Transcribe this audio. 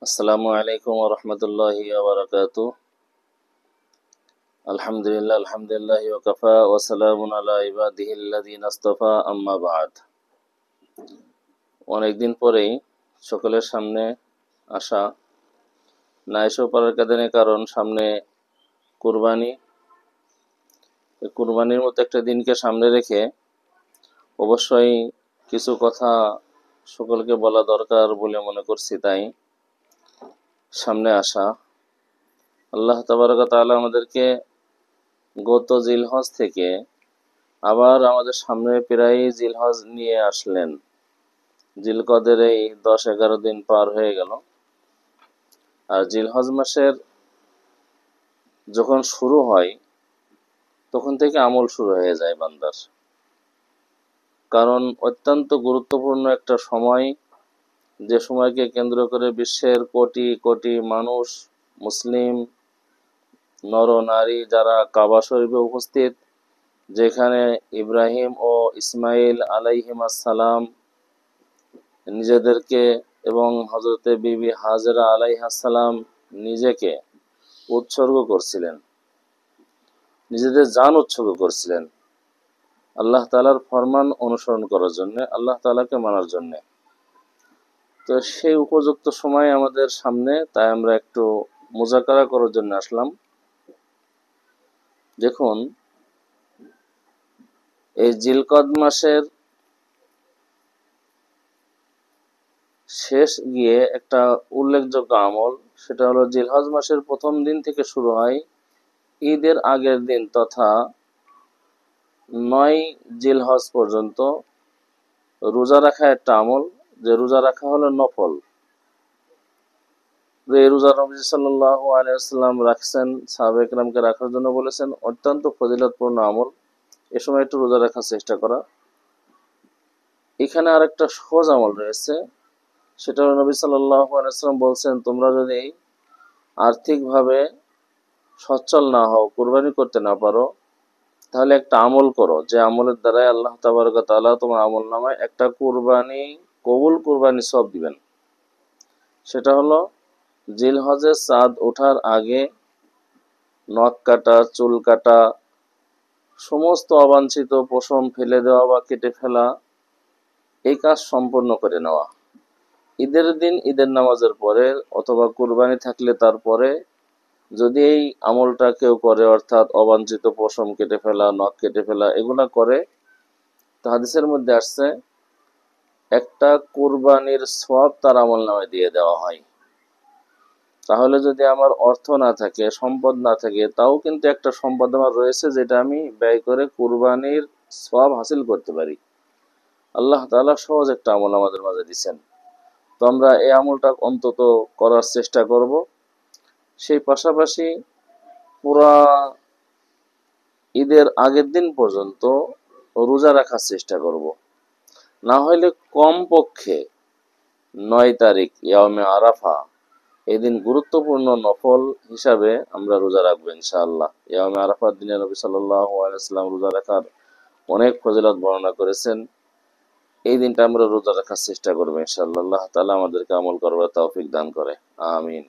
আসসালামু আলাইকুম ওয়া রাহমাতুল্লাহি ওয়া বারাকাতুহু। আলহামদুলিল্লাহি ওয়া কাফা ওয়া সালামুন আলা ইবাদিহিল্লাযিনা ইসতাফা, আম্মা বা'দ। অনেকদিন পরেই সকলের সামনে আসা, না এসেও পারার কারণ সামনে কুরবানি। কুরবানির মতো একটা দিনকে সামনে রেখে অবশ্যই কিছু কথা সকলকে বলা দরকার বলে মনে করছি, তাই সামনে আসা। আল্লাহ তাবারক ওয়া তাআলা আমাদেরকে গত জিলহজ থেকে আবার আমাদের সামনে প্রায় জিলহজ নিয়ে আসলেন। জিলকদের এই 10-11 দিন পার হয়ে গেল, আর জিলহজ মাসের যখন শুরু হয় তখন থেকে আমল শুরু হয়ে যায় বান্দার। কারণ অত্যন্ত গুরুত্বপূর্ণ একটা সময়, যে সময়কে কেন্দ্র করে বিশ্বের কোটি কোটি মানুষ, মুসলিম নর নারী যারা কাবা শরীফে উপস্থিত, যেখানে ইব্রাহিম ও ইসমাইল আলাইহিমাস সালাম নিজেদেরকে এবং হযরতে বিবি হাজেরা আলাইহিস সালাম নিজেকে উৎসর্গ করছিলেন, নিজেদের জান উৎসর্গ করছিলেন আল্লাহ তাআলার ফরমান অনুসরণ করার জন্য, আল্লাহ তাআলাকে মানার জন্য। তো সেই উপযুক্ত সময় আমাদের সামনে, তাই আমরা একটু মুযাকারা করার জন্য আসলাম। দেখুন, এই জিলকদ মাসের শেষ গিয়ে একটা উল্লেখযোগ্য আমল, সেটা হলো জিলহজ মাসের প্রথম দিন থেকে শুরু হয় ঈদের আগের দিন তথা 9 জিলহজ পর্যন্ত রোজা রাখা একটা আমল। যে রোজা রাখা হলো নফল। এই রোজা নবী সাল্লাল্লাহু আলাইহি ওয়াসাল্লাম রাখছেন, সাহাবায়ে কেরামকে রাখার জন্য বলেছেন। অত্যন্ত ফজিলতপূর্ণ আমল। এ সময় একটু রোজা রাখার চেষ্টা করা। এখানে আরেকটা সহজ আমল রয়েছে, সেটা হলো নবী সাল্লাল্লাহু আলাইহি ওয়াসাল্লাম বলছেন, তোমরা যদি আর্থিকভাবে সচ্ছল না হও, কুরবানি করতে না পারো, তাহলে একটা আমল করো, যে আমলের দ্বারাই আল্লাহ তাবারক ওয়া তাআলা তোমার আমল নামায় একটা কুরবানি, কবুল কুরবানি সব দিবেন। সেটা হলো জিলহজের চাঁদ ওঠার আগে নখ কাটা, চুল কাটা, সমস্ত অবাঞ্ছিত পশম ফেলে দেওয়া বা কেটে ফেলা, এই কাজ সম্পন্ন করে নেওয়া। ঈদের দিন ঈদের নামাজের পরে অথবা কুরবানি থাকলে তারপরে যদি এই আমলটা কেউ করে, অর্থাৎ অবাঞ্ছিত পশম কেটে ফেলা, নখ কেটে ফেলা, এগুলা করে, তো হাদিসের মধ্যে আসছে একটা কুরবানির সওয়াব তার আমলনামায় দিয়ে দেওয়া হয়। তাহলে যদি আমার অর্থ না থাকে, সম্পদ না থাকে, তাও কিন্তু একটা সম্পদ আমার রয়েছে, যেটা আমি ব্যয় করে কুরবানির সওয়াব হাসিল করতে পারি। আল্লাহ তাআলা সহজ একটা আমল আমাদের মাঝে দিচ্ছেন। তো আমরা এই আমলটা অন্তত করার চেষ্টা করব। সেই পাশাপাশি পুরা ঈদের আগের দিন পর্যন্ত রোজা রাখার চেষ্টা করব। না হলে কমপক্ষে 9 তারিখ ইয়াউমে আরাফা, এদিন গুরুত্বপূর্ণ নফল হিসাবে আমরা রোজা রাখবো ইনশাআল্লাহ। ইয়াউমে আরাফার দিনে নবী সাল্লাল্লাহু আলাইহি ওয়াসাল্লাম রোজা রাখার অনেক ফজিলত বর্ণনা করেছেন। এই দিনটা আমরা রোজা রাখার চেষ্টা করবো ইনশাআল্লাহ। আল্লাহ তাআলা আমাদেরকে আমল করবার তৌফিক দান করে, আমিন।